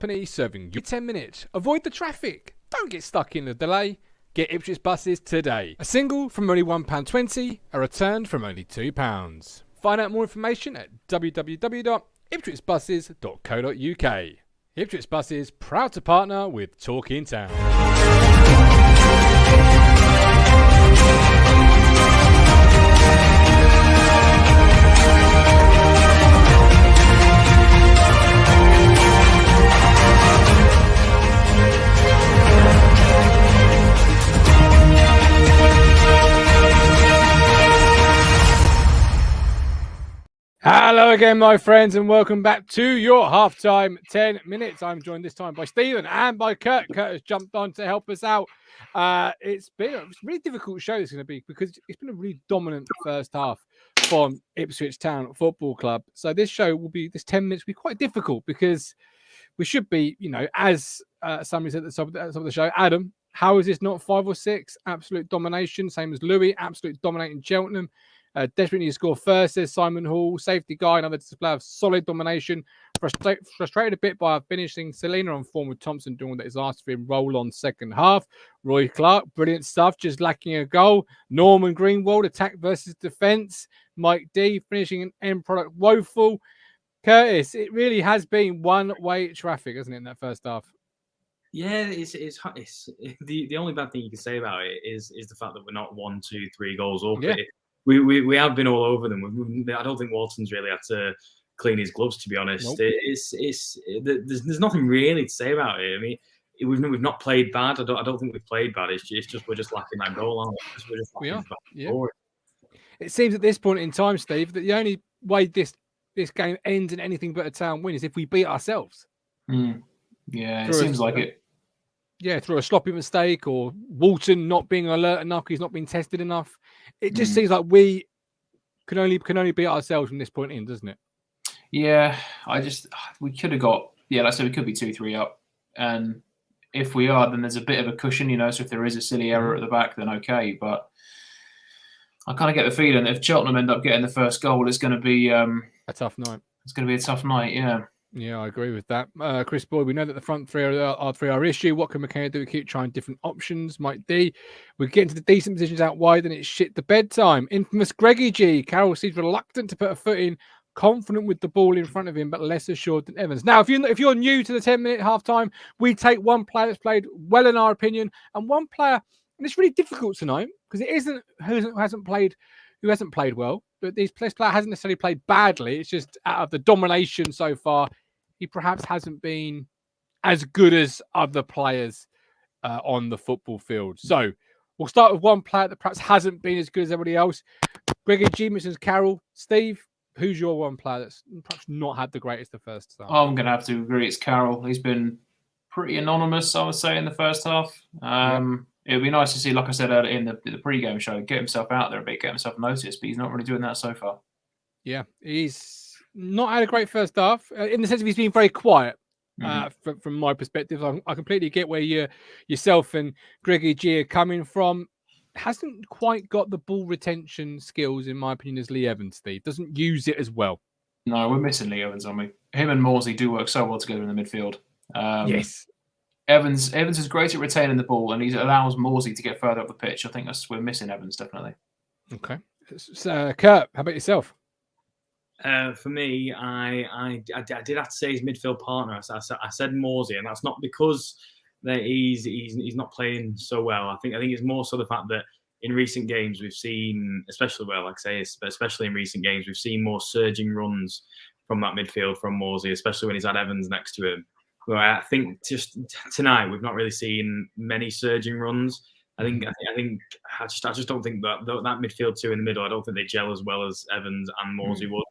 Company serving you 10 minutes. Avoid the traffic. Don't get stuck in the delay. Get Ipswich buses today. A single from only £1.20, a return from only £2. Find out more information at www.ipswichbuses.co.uk. Ipswich Buses, proud to partner with Talk in Town. Hello again, my friends, and welcome back to your halftime 10 minutes. I'm joined this time by Stephen and by Kurt. Kurt has jumped on to help us out. It's been a really difficult show, this is going to be, because it's been a really dominant first half from Ipswich Town Football Club. So this 10 minutes will be quite difficult because we should be, as somebody said at the top of the show, Adam, how is this not 5 or 6? Absolute domination, same as Louis, absolute dominating Cheltenham. Desperately to score first, says Simon Hall. Safety guy, another display of solid domination. Frustrated a bit by finishing Selena on form with Thompson doing that is asked for him. Roll on second half. Roy Clark, brilliant stuff, just lacking a goal. Norman Greenwald, attack versus defence. Mike D finishing an end product woeful. Curtis, it really has been one-way traffic, hasn't it, in that first half? Yeah, it's the only bad thing you can say about it is the fact that we're not 1, 2, 3 goals up. Yeah. We have been all over them. I don't think Walton's really had to clean his gloves, to be honest. Nope. There's nothing really to say about it. I mean, we've not played bad. I don't think we've played bad. It's just we're just lacking that goal line. We are. Yeah. It seems at this point in time, Steve, that the only way this game ends in anything but a Town win is if we beat ourselves. Yeah, it seems like it. Yeah, through a sloppy mistake or Walton not being alert enough because he's not been tested enough. It just seems like we can only beat ourselves from this point in, doesn't it? Yeah, we could have got, like I said, we could be 2-3 up. And if we are, then there's a bit of a cushion, so if there is a silly error at the back, then okay. But I kind of get the feeling that if Cheltenham end up getting the first goal, it's going to be a tough night. It's going to be a tough night, yeah. Yeah, I agree with that. Chris Boyd, we know that the front three are our issue. What can McKenna do? We keep trying different options. Mike D, we're getting to the decent positions out wide and it's shit the bedtime. Infamous Greggy G, Carroll seems reluctant to put a foot in, confident with the ball in front of him, but less assured than Evans. Now, if you're new to the 10-minute halftime, we take one player that's played well in our opinion, and one player, and it's really difficult tonight because it isn't who hasn't played well, but this player hasn't necessarily played badly. It's just out of the domination so far, he perhaps hasn't been as good as other players on the football field. So we'll start with one player that perhaps hasn't been as good as everybody else. Greggy G mentions Carroll. Steve, who's your one player that's perhaps not had the greatest the first start? I'm going to have to agree. It's Carroll. He's been pretty anonymous, I would say, in the first half. It would be nice to see, like I said earlier in the pre-game show, get himself out there a bit, get himself noticed, but he's not really doing that so far. Yeah, he's not had a great first half in the sense of he's been very quiet from my perspective. I completely get where yourself and Greggy G are coming from. Hasn't quite got the ball retention skills, in my opinion, as Lee Evans, Steve. Doesn't use it as well. No, we're missing Lee Evans, aren't we? Him and Morsey do work so well together in the midfield. Yes. Evans is great at retaining the ball, and he allows Morsey to get further up the pitch. I think we're missing Evans, definitely. Okay. So, Kurt, how about yourself? For me, I did have to say his midfield partner. I said Morsey, and that's not because that he's not playing so well. I think it's more so the fact that in recent games we've seen, especially in recent games, we've seen more surging runs from that midfield from Morsey, especially when he's had Evans next to him. Well, I think just tonight we've not really seen many surging runs. I just don't think that midfield two in the middle. I don't think they gel as well as Evans and Morsey would.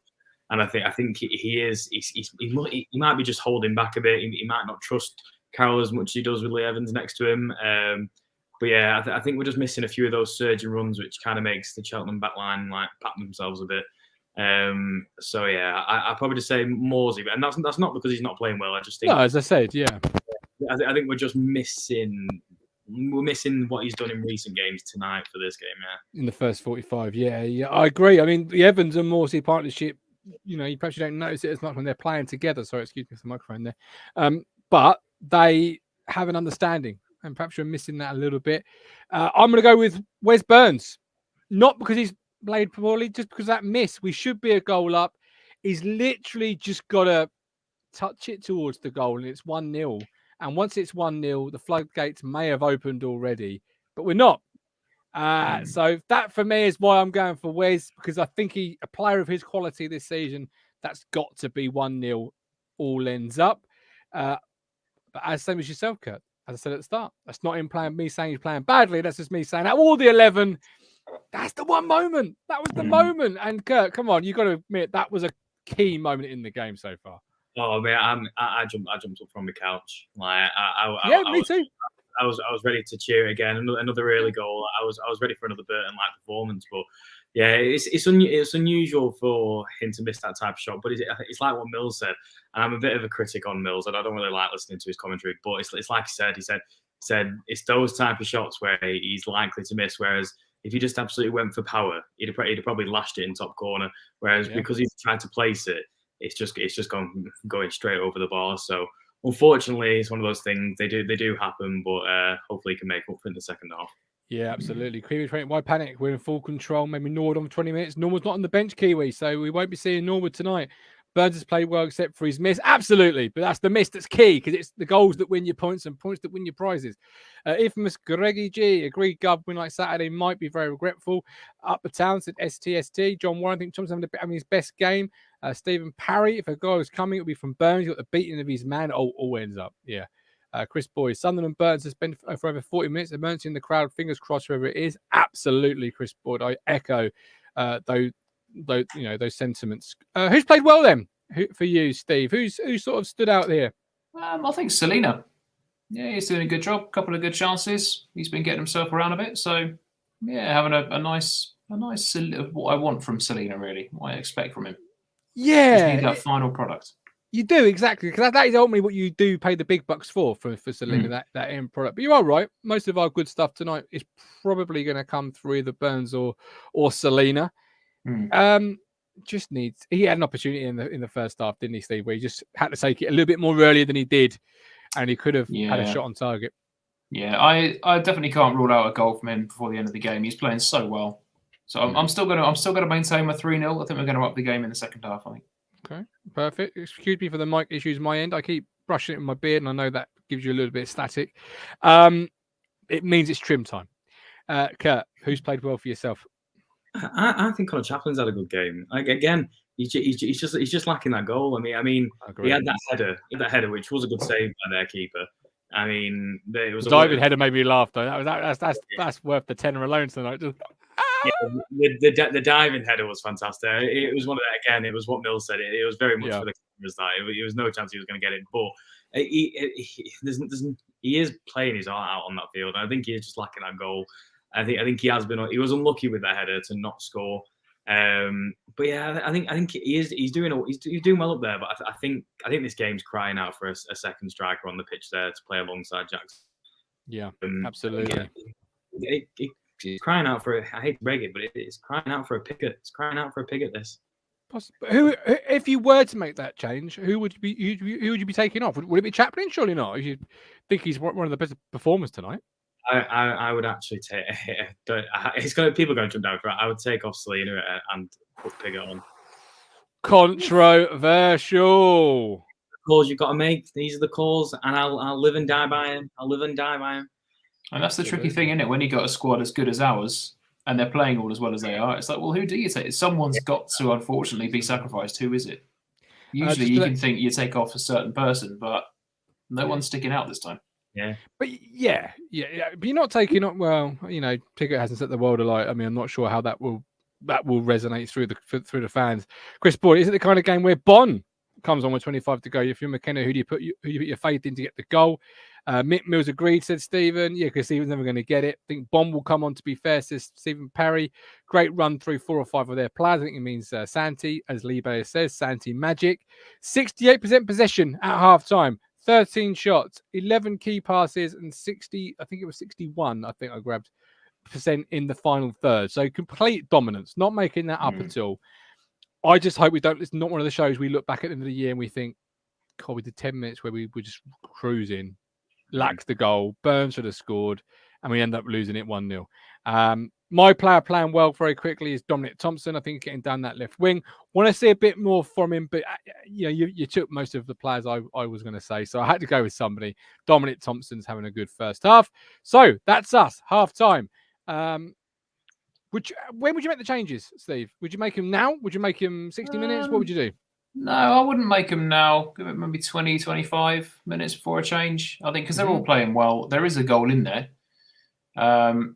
And I think he might be just holding back a bit. He might not trust Carroll as much as he does with Lee Evans next to him. But yeah, I think we're just missing a few of those surging runs, which kind of makes the Cheltenham backline pat themselves a bit. So yeah, I probably just say Morsey, and that's not because he's not playing well. I just think, no, as I said, yeah, I think we're just missing. We're missing what he's done in recent games tonight for this game. Yeah, in the first 45. Yeah, I agree. I mean, the Evans and Morsey partnership, you perhaps you don't notice it as much when they're playing together. Sorry, excuse me for the microphone there. but they have an understanding, and perhaps you're missing that a little bit. I'm going to go with Wes Burns, not because he's played poorly, just because that miss. We should be a goal up. He's literally just got to touch it towards the goal, and it's 1-0. And once it's 1-0, the floodgates may have opened already, but we're not. So that for me is why I'm going for Wes, because I think a player of his quality this season, that's got to be 1-0 all ends up. But as same as yourself, Kurt, as I said at the start, that's not me saying he's playing badly. That's just me saying out of all the 11, that's the one moment. That was the moment. And Kurt, come on, you got to admit that was a key moment in the game so far. Oh man, I jumped up from the couch. Like me too. I was ready to cheer again. Another early goal. I was ready for another Burton-like performance. But yeah, it's unusual for him to miss that type of shot. But it's like what Mills said, and I'm a bit of a critic on Mills, and I don't really like listening to his commentary. But it's like he said it's those type of shots where he's likely to miss. Whereas if he just absolutely went for power, he'd have probably lashed it in top corner. Whereas because he's trying to place it, it's just going straight over the bar. So unfortunately, it's one of those things. They do happen, but hopefully he can make up for it in the second half. Yeah, absolutely. Kiwi training. Why panic? We're in full control. Maybe Norwood on for 20 minutes. Norwood's not on the bench, Kiwi, so we won't be seeing Norwood tonight. Burns has played well except for his miss. Absolutely. But that's the miss that's key, because it's the goals that win you points and points that win you prizes. Infamous Greggy G. Agreed, Gov. Win like Saturday might be very regretful. Upper Town said STST. John Warren, I think Tom's having his best game. Stephen Parry, if a goal is coming, it'll be from Burns. He's got the beating of his man. All ends up. Yeah. Chris Boyd, Sunderland Burns has been for over 40 minutes. Emergency in the crowd. Fingers crossed, whoever it is. Absolutely, Chris Boyd. I echo those sentiments. Who's played well then for you, Steve? Who sort of stood out here? I think Selena. Yeah, he's doing a good job. A couple of good chances. He's been getting himself around a bit. So yeah, having a nice what I want from Selena, really. What I expect from him. Yeah, just need that final product. You do, exactly, because that is ultimately what you do pay the big bucks for Selena, that end product. But you are right. Most of our good stuff tonight is probably going to come through either Burns or Selena. Just needs. He had an opportunity in the first half, didn't he, Steve? Where he just had to take it a little bit more earlier than he did, and he could have had a shot on target. Yeah, I definitely can't rule out a goal from him before the end of the game. He's playing so well, so I'm still gonna maintain my 3-0. I think we're going to up the game in the second half. I think. Okay, perfect. Excuse me for the mic issues my end. I keep brushing it in my beard, and I know that gives you a little bit of static. It means it's trim time. Kurt, who's played well for yourself? I think Connor Chaplin's had a good game. Like, again, he's just lacking that goal. I mean, he had that header, which was a good save by their keeper. I mean, it was a diving header made me laugh though. That's worth the tenner alone tonight. Yeah, the diving header was fantastic. It was one of that again. It was what Mills said. It was very much for the cameras that it was no chance he was going to get it. But he is playing his heart out on that field. I think he is just lacking that goal. I think he was unlucky with that header to not score. But yeah, I think he's doing well up there. But I think this game's crying out for a second striker on the pitch there to play alongside Jackson. Yeah, absolutely. It's crying out for I hate to break it, but it's crying out for a pick. It's crying out for a pick at this. Who, if you were to make that change, who would you be taking off? Would it be Chaplin? Surely not. You think he's one of the best performers tonight? I would actually take. People are going to jump down for it. I would take off Selena and put Piggott on. Controversial. The calls you've got to make. These are the calls, and I'll live and die by him. And that's the tricky thing, isn't it? When you got a squad as good as ours and they're playing all as well as they are, it's like, well, who do you take? Someone's got to, unfortunately, be sacrificed. Who is it? Usually you can think you take off a certain person, but no one's sticking out this time. Yeah. But yeah. But you're not taking up, well, Piggott hasn't set the world alight. I mean, I'm not sure how that will resonate through the fans. Chris Boyd, is it the kind of game where Bon comes on with 25 to go? If you're McKenna, who do you put your faith in to get the goal? Mick Mills agreed, said Stephen. Yeah, because Stephen's never going to get it. I think Bond will come on, to be fair, says Stephen Parry. Great run through 4 or 5 of their players. I think it means Santi, as Libe says, Santi Magic. 68% possession at half time. 13 shots, 11 key passes, and 61, I think I grabbed, % in the final third. So complete dominance, not making that up at all. I just hope we don't. It's not one of the shows we look back at the end of the year and we think, God, we did 10 minutes where we were just cruising, lacked the goal, Burns should have scored, and we end up losing it 1-0. My player playing well very quickly is Dominic Thompson. I think he's getting down that left wing. Want to see a bit more from him, but you took most of the players I was going to say, so I had to go with somebody. Dominic Thompson's having a good first half. So that's us, half time. When would you make the changes, Steve? Would you make him now? Would you make him 60 minutes? What would you do? No, I wouldn't make him now. Give it maybe 20, 25 minutes before a change. I think because they're all playing well. There is a goal in there.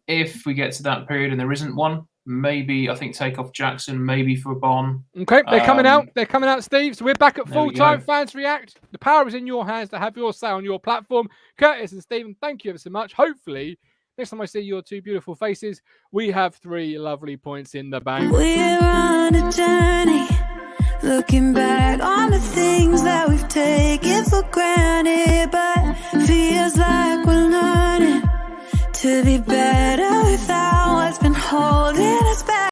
If we get to that period and there isn't one, maybe I think take off Jackson, maybe for Bon. Okay, they're coming out. They're coming out, Steve. So we're back at full time. Go. Fans react. The power is in your hands to have your say on your platform. Curtis and Stephen, thank you ever so much. Hopefully, next time I see your two beautiful faces, we have 3 lovely points in the bank. We're on a journey, looking back on the things that we've taken for granted, but feels like we're learning to be better.